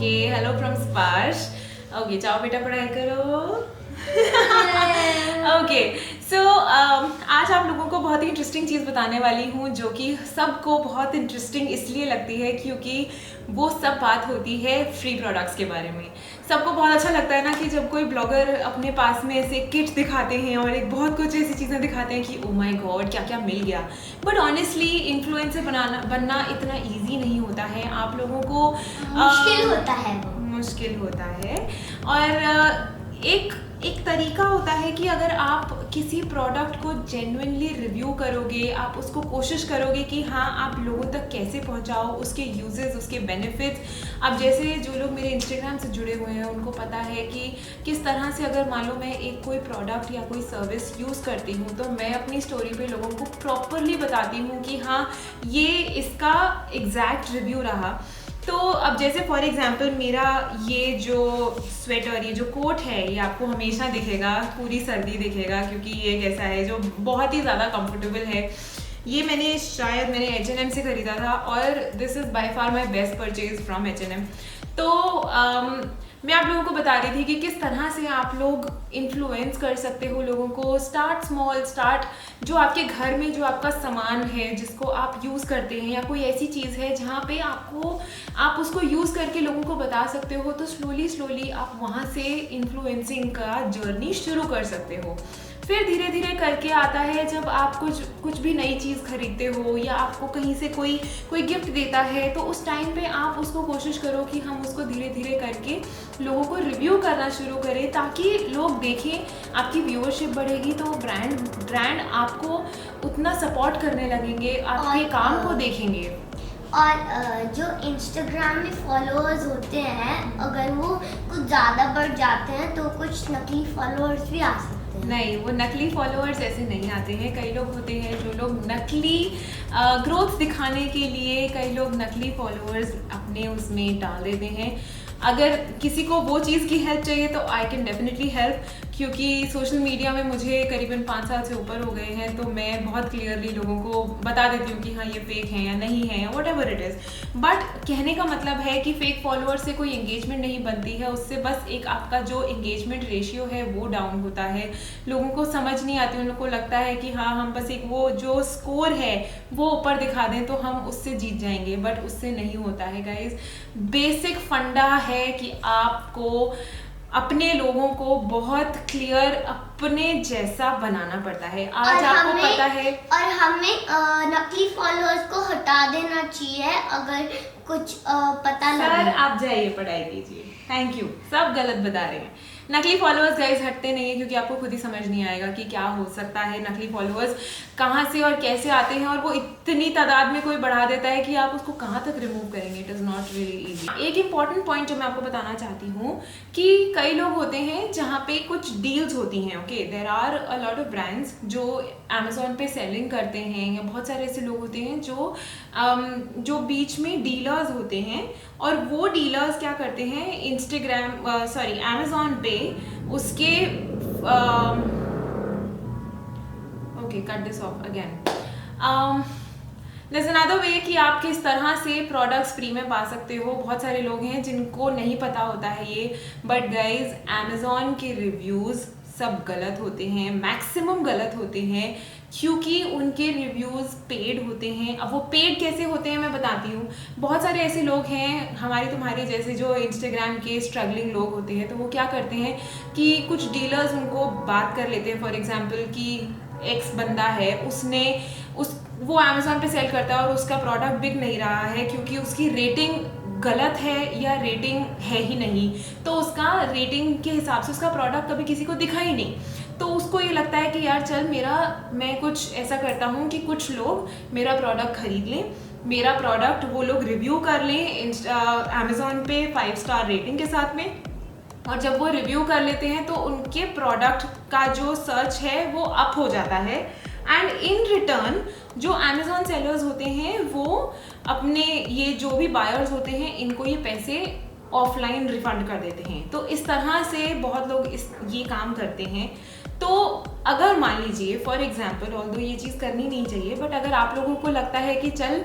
Okay, hello from स्पर्श। Okay, जाओ बेटा पढ़ाई करो। ओके, सो आज आप लोगों को बहुत ही इंटरेस्टिंग चीज़ बताने वाली हूँ जो कि सबको बहुत इंटरेस्टिंग इसलिए लगती है क्योंकि वो सब बात होती है फ्री प्रोडक्ट्स के बारे में। सबको बहुत अच्छा लगता है ना कि जब कोई ब्लॉगर अपने पास में ऐसे किट दिखाते हैं और एक बहुत कुछ ऐसी चीज़ें दिखाते हैं कि ओ माय गॉड क्या क्या मिल गया। बट ऑनेस्टली इन्फ्लुएंसर बनना इतना ईजी नहीं होता है। आप लोगों को मुश्किल होता है वो। मुश्किल होता है और एक तरीका होता है कि अगर आप किसी प्रोडक्ट को जेन्युइनली रिव्यू करोगे, आप उसको कोशिश करोगे कि हाँ आप लोगों तक कैसे पहुँचाओ, उसके यूजेस, उसके बेनिफिट्स। अब जैसे जो लोग मेरे इंस्टाग्राम से जुड़े हुए हैं उनको पता है कि किस तरह से अगर मान लो मैं एक कोई प्रोडक्ट या कोई सर्विस यूज़ करती हूँ तो मैं अपनी स्टोरी पे लोगों को प्रॉपरली बताती हूँ कि हाँ ये इसका एग्जैक्ट रिव्यू रहा। तो अब जैसे फॉर एग्जांपल मेरा ये जो स्वेटर, ये जो कोट है, ये आपको हमेशा दिखेगा, पूरी सर्दी दिखेगा क्योंकि ये कैसा है जो बहुत ही ज़्यादा कंफर्टेबल है। ये मैंने शायद H&M से ख़रीदा था और this is by far my best purchase from H&M। तो मैं आप लोगों को बता रही थी कि किस तरह से आप लोग इन्फ्लुएंस कर सकते हो लोगों को। स्टार्ट स्मॉल, स्टार्ट जो आपके घर में जो आपका सामान है जिसको आप यूज़ करते हैं या कोई ऐसी चीज़ है जहाँ पे आप उसको यूज़ करके लोगों को बता सकते हो, तो स्लोली आप वहाँ से इन्फ्लुएंसिंग का जर्नी शुरू कर सकते हो। फिर धीरे धीरे करके आता है जब आप कुछ भी नई चीज़ खरीदते हो या आपको कहीं से कोई गिफ्ट देता है तो उस टाइम पे आप उसको कोशिश करो कि हम उसको धीरे धीरे करके लोगों को रिव्यू करना शुरू करें ताकि लोग देखें, आपकी व्यूअरशिप बढ़ेगी तो ब्रांड आपको उतना सपोर्ट करने लगेंगे, आपके काम को देखेंगे। और जो इंस्टाग्राम में फॉलोअर्स होते हैं अगर वो कुछ ज़्यादा बढ़ जाते हैं तो कुछ नकली फॉलोअर्स भी आ सकते हैं। नहीं, वो नकली फॉलोअर्स ऐसे नहीं आते हैं। कई लोग होते हैं जो लोग नकली ग्रोथ दिखाने के लिए कई लोग नकली फॉलोअर्स अपने उसमें डाल देते हैं। अगर किसी को वो चीज़ की हेल्प चाहिए तो आई कैन डेफिनेटली हेल्प, क्योंकि सोशल मीडिया में मुझे करीबन 5 साल से ऊपर हो गए हैं तो मैं बहुत क्लियरली लोगों को बता देती हूँ कि हाँ ये फेक है या नहीं है या what ever it is. But कहने का मतलब है कि फेक फॉलोअर से कोई एंगेजमेंट नहीं बनती है, उससे बस एक आपका जो एंगेजमेंट रेशियो है वो डाउन होता है। लोगों को समझ नहीं आती, उन लोगों को लगता है कि हाँ हम बस एक वो जो स्कोर है वो ऊपर दिखा दें तो हम उससे जीत जाएंगे, बट उससे नहीं होता है गाइज। बेसिक फंडा है कि आपको अपने लोगों को बहुत क्लियर अपने जैसा बनाना पड़ता है। आज आपको पता है और हमें नकली फॉलोअर्स को हटा देना चाहिए अगर कुछ पता लगे। सर आप जाइए पढ़ाई कीजिए, थैंक यू। सब गलत बता रहे हैं। नकली फॉलोअर्स गाइस हटते नहीं है क्योंकि आपको खुद ही समझ नहीं आएगा कि क्या हो सकता है। नकली फॉलोअर्स कहाँ से और कैसे आते हैं और वो इतनी तादाद में कोई बढ़ा देता है कि आप उसको कहाँ तक रिमूव करेंगे। It is not really easy. एक इंपॉर्टेंट पॉइंट जो मैं आपको बताना चाहती हूँ कि कई लोग होते हैं जहाँ पे कुछ डील्स होती हैं। Okay, there are a lot of brands जो अमेजोन पे सेलिंग करते हैं या बहुत सारे ऐसे लोग होते हैं जो बीच में डीलर्स होते हैं और वो डीलर्स क्या करते हैं अमेजोन पे उसके okay cut this of again. there's another way कि आप किस तरह से प्रोडक्ट्स फ्री में पा सकते हो। बहुत सारे लोग हैं जिनको नहीं पता होता है ये, बट गाइज अमेजोन के रिव्यूज़ सब गलत होते हैं, मैक्सिमम गलत होते हैं क्योंकि उनके रिव्यूज़ पेड होते हैं। अब वो पेड कैसे होते हैं मैं बताती हूँ। बहुत सारे ऐसे लोग हैं हमारे तुम्हारे जैसे जो इंस्टाग्राम के स्ट्रगलिंग लोग होते हैं, तो वो क्या करते हैं कि कुछ डीलर्स उनको बात कर लेते हैं। फॉर एग्जांपल कि एक्स बंदा है, वो अमेजोन पे सेल करता है और उसका प्रोडक्ट बिक नहीं रहा है क्योंकि उसकी रेटिंग गलत है या रेटिंग है ही नहीं, तो उसका रेटिंग के हिसाब से उसका प्रोडक्ट कभी किसी को दिखा ही नहीं। तो उसको ये लगता है कि यार चल मैं कुछ ऐसा करता हूँ कि कुछ लोग मेरा प्रोडक्ट खरीद लें, मेरा प्रोडक्ट वो लोग रिव्यू कर लें अमेजोन पे 5 स्टार रेटिंग के साथ में, और जब वो रिव्यू कर लेते हैं तो उनके प्रोडक्ट का जो सर्च है वो अप हो जाता है एंड इन रिटर्न जो अमेजोन सेलर्स होते हैं वो अपने ये जो भी बायर्स होते हैं इनको ये पैसे ऑफलाइन रिफंड कर देते हैं। तो इस तरह से बहुत लोग ये काम करते हैं। तो अगर मान लीजिए फॉर एग्जांपल, ऑल्दो ये चीज़ करनी नहीं चाहिए, बट अगर आप लोगों को लगता है कि चल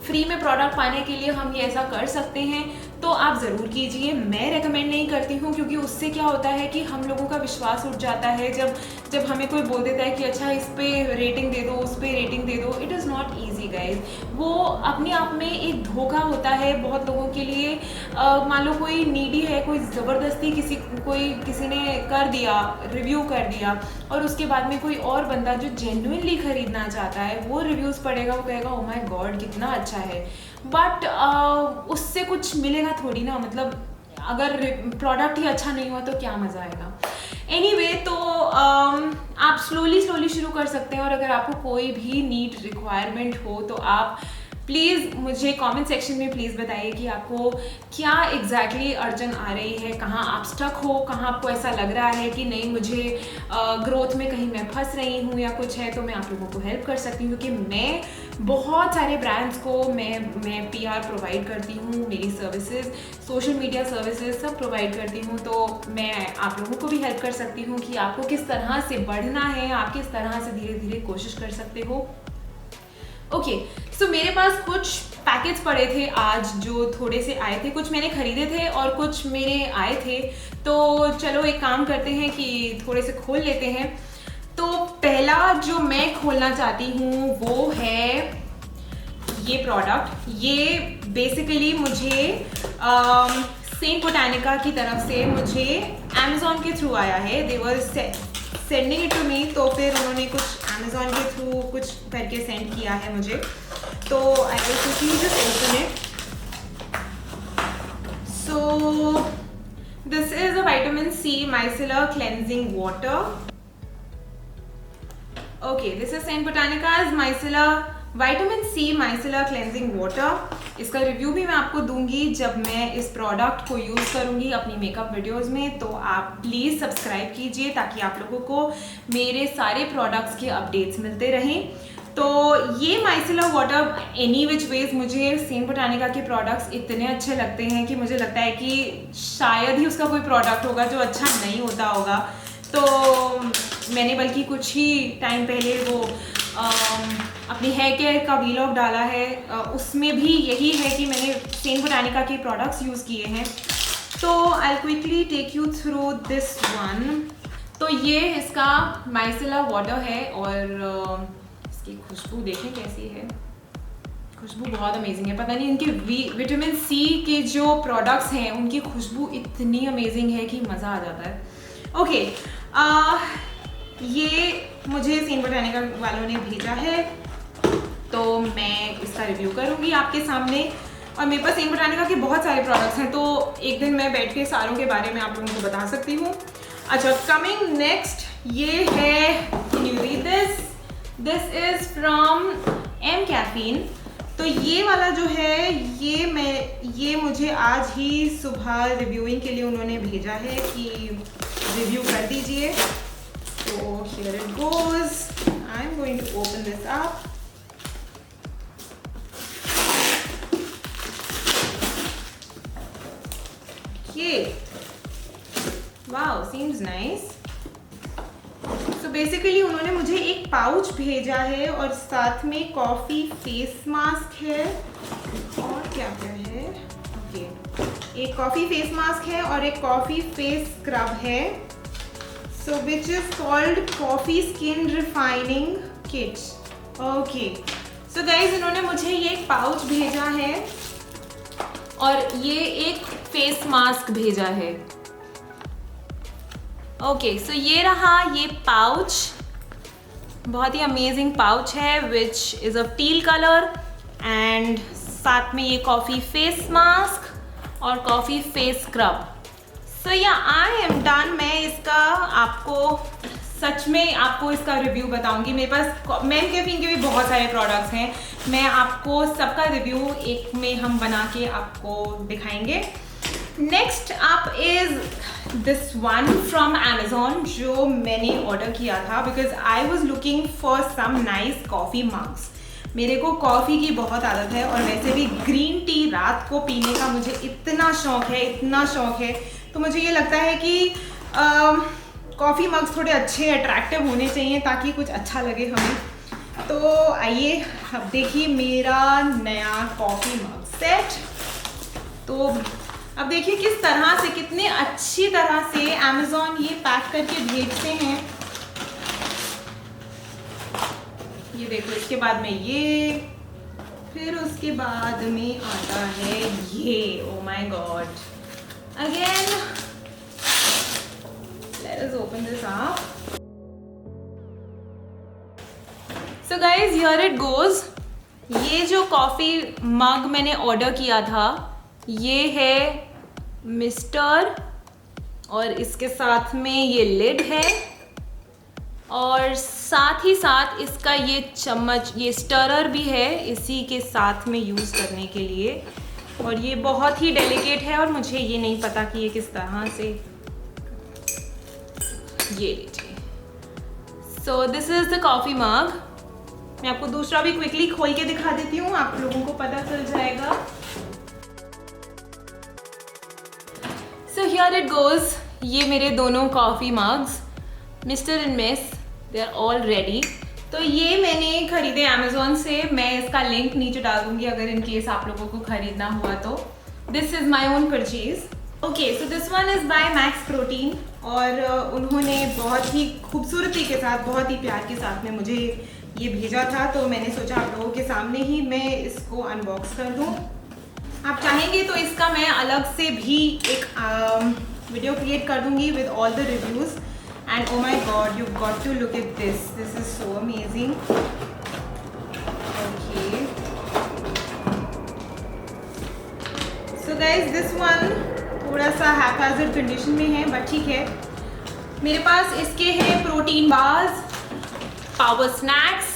फ्री में प्रोडक्ट पाने के लिए हम ये ऐसा कर सकते हैं तो आप ज़रूर कीजिए। मैं रेकमेंड नहीं करती हूँ, क्योंकि उससे क्या होता है कि हम लोगों का विश्वास उठ जाता है जब हमें कोई बोल देता है कि अच्छा इस पे रेटिंग दे दो, उस पे रेटिंग दे दो। It is not easy guys. वो अपने आप में एक धोखा होता है बहुत लोगों के लिए। मान लो कोई नीडी है, कोई ज़बरदस्ती किसी ने कर दिया, रिव्यू कर दिया, और उसके बाद में कोई और बंदा जो जेन्युइनली ख़रीदना चाहता है वो रिव्यूज़ पढ़ेगा, वो कहेगा ओ माय गॉड कितना अच्छा है, बट उससे कुछ मिलेगा थोड़ी ना। मतलब अगर प्रोडक्ट ही अच्छा नहीं हुआ तो क्या मज़ा आएगा। एनीवे, तो आप स्लोली शुरू कर सकते हैं। और अगर आपको कोई भी नीड रिक्वायरमेंट हो तो आप प्लीज़ मुझे कमेंट सेक्शन में प्लीज़ बताइए कि आपको क्या एग्जैक्टली अड़चन आ रही है, कहाँ आप स्टक हो, कहाँ आपको ऐसा लग रहा है कि नहीं मुझे ग्रोथ में कहीं मैं फंस रही हूँ या कुछ है, तो मैं आप लोगों को हेल्प कर सकती हूँ। क्योंकि मैं बहुत सारे ब्रांड्स को मैं PR प्रोवाइड करती हूँ, मेरी सर्विसेज, सोशल मीडिया सर्विसेज सब प्रोवाइड करती हूँ, तो मैं आप लोगों को भी हेल्प कर सकती हूँ कि आपको किस तरह से बढ़ना है, आप किस तरह से धीरे धीरे कोशिश कर सकते हो। ओके, सो मेरे पास कुछ पैकेट्स पड़े थे आज जो थोड़े से आए थे, कुछ मैंने खरीदे थे और कुछ मेरे आए थे। तो चलो एक काम करते हैं कि थोड़े से खोल लेते हैं। तो पहला जो मैं खोलना चाहती हूँ वो है ये प्रोडक्ट। ये बेसिकली मुझे सेंट बोटानिका की तरफ से मुझे अमेज़ॉन के थ्रू आया है। दे वर सेंडिंग इट टू मी, तो फिर उन्होंने कुछ अमेज़ॉन के थ्रू कुछ करके सेंड किया है मुझे। तो I will quickly just open it. So this is a vitamin C micellar cleansing water. Okay, this is Saint Botanica's micellar vitamin C micellar cleansing water. इसका रिव्यू भी मैं आपको दूंगी जब मैं इस प्रोडक्ट को यूज़ करूंगी अपनी मेकअप वीडियोस में। तो आप प्लीज़ सब्सक्राइब कीजिए ताकि आप लोगों को मेरे सारे प्रोडक्ट्स के अपडेट्स मिलते रहें। तो ये micellar water any which ways, मुझे सेंट बोटानिका के प्रोडक्ट्स इतने अच्छे लगते हैं कि मुझे लगता है कि शायद ही उसका कोई प्रोडक्ट होगा जो अच्छा नहीं होता होगा। तो मैंने बल्कि कुछ ही टाइम पहले वो अपनी हेयर केयर का व्लॉग डाला है, उसमें भी यही है कि मैंने सेंट बोटानिका के प्रोडक्ट्स यूज़ किए हैं। तो I quickly take you through this one. तो ये इसका माइसेलर वाटर है और इसकी खुशबू देखें कैसी है। खुशबू बहुत अमेजिंग है। पता नहीं इनके विटामिन सी के जो प्रोडक्ट्स हैं उनकी खुशबू इतनी अमेजिंग है कि मज़ा आ जाता है। ओके, ये मुझे सेंट बोटानिका वालों ने भेजा है, तो मैं इसका रिव्यू करूँगी आपके सामने। और मेरे पास सेंट बोटानिका के बहुत सारे प्रोडक्ट्स हैं, तो एक दिन मैं बैठ के सारों के बारे में आप लोगों को बता सकती हूँ। अच्छा, कमिंग नेक्स्ट, ये है, can you read this? This is from mCaffeine. तो ये वाला जो है ये मुझे आज ही सुबह रिव्यूइंग के लिए उन्होंने भेजा है कि रिव्यू कर दीजिए। तो here it goes. I'm going to open this up. Okay. Wow, seems nice. So basically उन्होंने मुझे एक पाउच भेजा है और साथ में कॉफ़ी फेस मास्क है और क्या क्या है। ओके, एक कॉफ़ी फेस मास्क है और एक कॉफ़ी फेस स्क्रब है। So which is called Coffee Skin Refining Kit. Okay. So guys, इन्होंने मुझे ये एक पाउच भेजा है और ये एक फेस मास्क भेजा है। ओके, सो ये रहा ये पाउच, बहुत ही अमेजिंग पाउच है which is of teal colour and साथ में ये कॉफ़ी फेस मास्क और कॉफ़ी फेस स्क्रब। सो या आई एम डन। मैं इसका आपको सच में आपको इसका रिव्यू बताऊंगी। मेरे पास एम कैफीन के भी बहुत सारे प्रोडक्ट्स हैं, मैं आपको सबका रिव्यू एक में हम बना के आपको दिखाएंगे। Next up is this one from Amazon जो मैंने ऑर्डर किया था because I was looking for some nice coffee mugs. मेरे को कॉफ़ी की बहुत आदत है और वैसे भी ग्रीन टी रात को पीने का मुझे इतना शौक़ है, तो मुझे ये लगता है कि कॉफ़ी मग्स थोड़े अच्छे अट्रैक्टिव होने चाहिए ताकि कुछ अच्छा लगे हमें। तो आइए अब देखिए मेरा नया कॉफ़ी मग सेट। तो अब देखिए किस तरह से, कितने अच्छी तरह से Amazon ये पैक करके भेजते हैं। ये देखो, इसके बाद में ये, फिर उसके बाद में आता है ये। Oh my God, again let us open this up. So guys, here it goes. ये जो कॉफ़ी मग मैंने ऑर्डर किया था ये है मिस्टर, और इसके साथ में ये लिड है, और साथ ही साथ इसका ये चम्मच, ये स्टरर भी है इसी के साथ में यूज़ करने के लिए। और ये बहुत ही डेलिकेट है और मुझे ये नहीं पता कि ये किस तरह से, ये लीजिए। So this is the coffee mug. मैं आपको दूसरा भी क्विकली खोल के दिखा देती हूँ, आप लोगों को पता चल जाएगा। So here it goes. ये मेरे दोनों coffee mugs, mister and miss, they are all ready. तो ये मैंने खरीदे Amazon से। मैं इसका लिंक नीचे डाल दूंगी अगर इन केस आप लोगों को खरीदना हुआ तो। This is my own purchase. Okay, so this one is by max protein, और उन्होंने बहुत ही खूबसूरती के साथ, बहुत ही प्यार के साथ में मुझे ये भेजा था। तो मैंने सोचा आप लोगों के सामने ही मैं इसको अनबॉक्स कर दूँ। आप चाहेंगे तो इसका मैं अलग से भी एक वीडियो क्रिएट कर दूंगी with all the reviews. And oh my God, you got to look at this, this is so amazing. Okay, so guys this one थोड़ा सा हैपहैज़र्ड कंडीशन में है, बट ठीक है। मेरे पास इसके हैं protein bars, power snacks.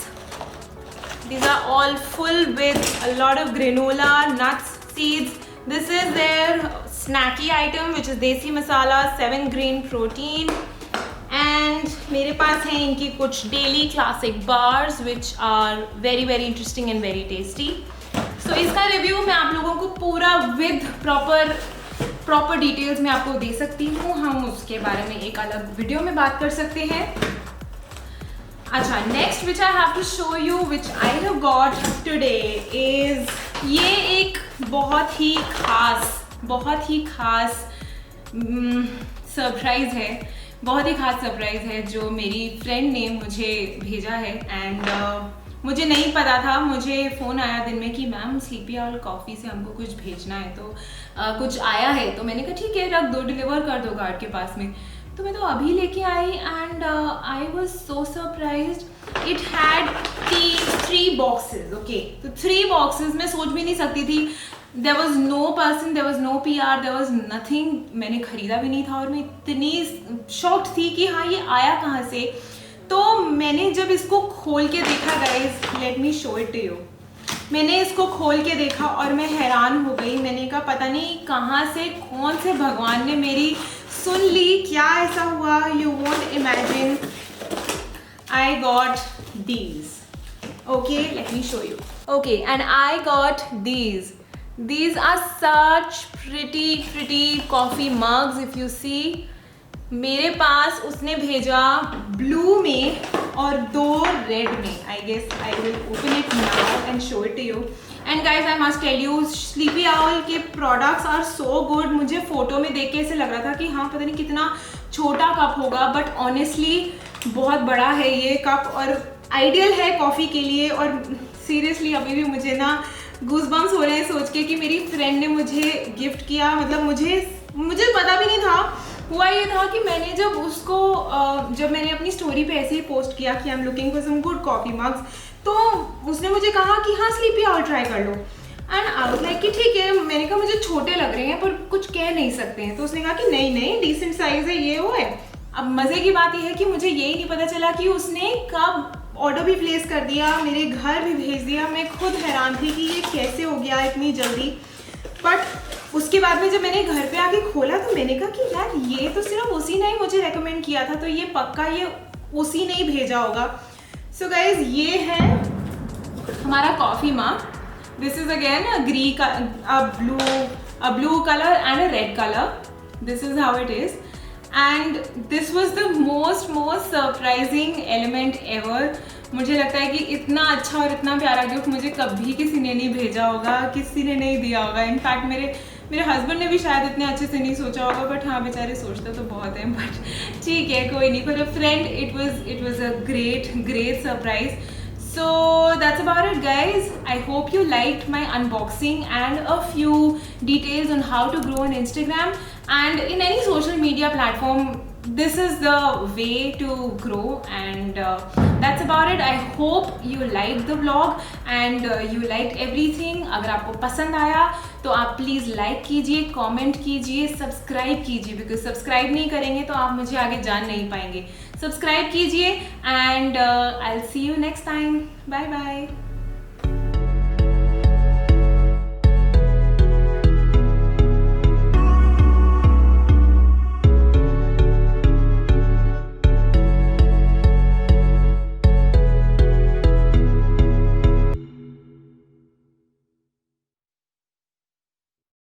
These are all full with a lot of granola, nuts, seeds. This is their snacky item which is desi masala, 7 grain protein. And मेरे पास हैं इनकी कुछ daily classic bars which are very very interesting and very tasty. So इसका review मैं आप लोगों को पूरा with proper डिटेल्स में आपको दे सकती हूँ। हम उसके बारे में एक अलग वीडियो में बात कर सकते हैं। अच्छा, next which I have to show you which I have got today is, ये एक बहुत ही खास सरप्राइज़ है, बहुत ही खास सरप्राइज़ है जो मेरी फ्रेंड ने मुझे भेजा है। एंड मुझे नहीं पता था, मुझे फ़ोन आया दिन में कि मैम स्लीपी आउल कॉफ़ी से हमको कुछ भेजना है, तो कुछ आया है। तो मैंने कहा ठीक है, रख दो, डिलीवर कर दो गार्ड के पास में। तो मैं तो अभी लेके आई and I was so surprised. It had 3 boxes. Okay, तो 3 बॉक्सेस मैं सोच भी नहीं सकती थी। There was no person, there was no PR, there was nothing. मैंने खरीदा भी नहीं था और मैं इतनी शॉक्ड थी कि हाँ ये आया कहाँ से। तो मैंने जब इसको खोल के देखा, guys let me show it to you. मैंने इसको खोल के देखा और मैं हैरान हो गई। मैंने कहा पता नहीं कहाँ से, कौन से भगवान ने मेरी सुन ली, क्या ऐसा हुआ, you won't imagine. I got these. Okay, late me show you. Okay, and I got these. These are such pretty coffee mugs if you see. मेरे पास उसने भेजा ब्लू में और 2 रेड में. I guess I will open it now and show it to you. And guys, I must tell you, Sleepy Owl के products are so good. मुझे photo में देख के ऐसे लग रहा था कि हाँ पता नहीं कितना छोटा कप होगा, बट ऑनेस्टली बहुत बड़ा है ये कप और आइडियल है कॉफ़ी के लिए. और सीरियसली अभी भी मुझे ना गूज़बम्स हो रहे हैं सोच के कि मेरी फ्रेंड ने मुझे गिफ्ट किया. मतलब मुझे पता भी नहीं था. हुआ ये था कि मैंने जब उसको जब मैंने अपनी स्टोरी पे ऐसे ही पोस्ट किया कि I am looking for some good coffee mugs, तो उसने मुझे कहा कि हाँ स्लीपी आउल ट्राई कर लो. एंड आई वाज लाइक कि ठीक है. मैंने कहा मुझे छोटे लग रहे हैं पर कुछ कह नहीं सकते हैं. तो उसने कहा कि नहीं डिसेंट साइज़ है, ये वो है. अब मज़े की बात यह है कि मुझे यही नहीं पता चला कि उसने कब ऑर्डर भी प्लेस कर दिया, मेरे घर भी भेज दिया. मैं खुद हैरान थी कि ये कैसे हो गया इतनी जल्दी. बट उसके बाद में जब मैंने घर पे आके खोला तो मैंने कहा कि यार ये तो सिर्फ उसी ने ही मुझे रेकमेंड किया था, तो ये पक्का ये उसी ने ही भेजा होगा. सो गाइज ये है हमारा coffee mug. This is again a blue color and a red color. This is how it is. And this was the most surprising element ever. मुझे लगता है कि इतना अच्छा और इतना प्यारा गिफ्ट मुझे कभी किसी ने नहीं भेजा होगा, किसी ने नहीं दिया होगा। इनफैक्ट मेरे हस्बैंड ने भी शायद इतने अच्छे से नहीं सोचा होगा, बट हाँ बेचारे सोचते तो बहुत हैं, बट ठीक है कोई नहीं। For a friend it was a great surprise. So that's about it guys. I hope you liked my unboxing and a few details on how to grow on Instagram and in any social media platform. This is the way to grow and that's about it. I hope you liked the vlog and you liked everything. अगर आपको पसंद आया तो आप please like कीजिए, comment कीजिए, subscribe कीजिए, because subscribe नहीं करेंगे तो आप मुझे आगे जान नहीं पाएंगे। सब्सक्राइब कीजिए and I will see you next time. Bye bye.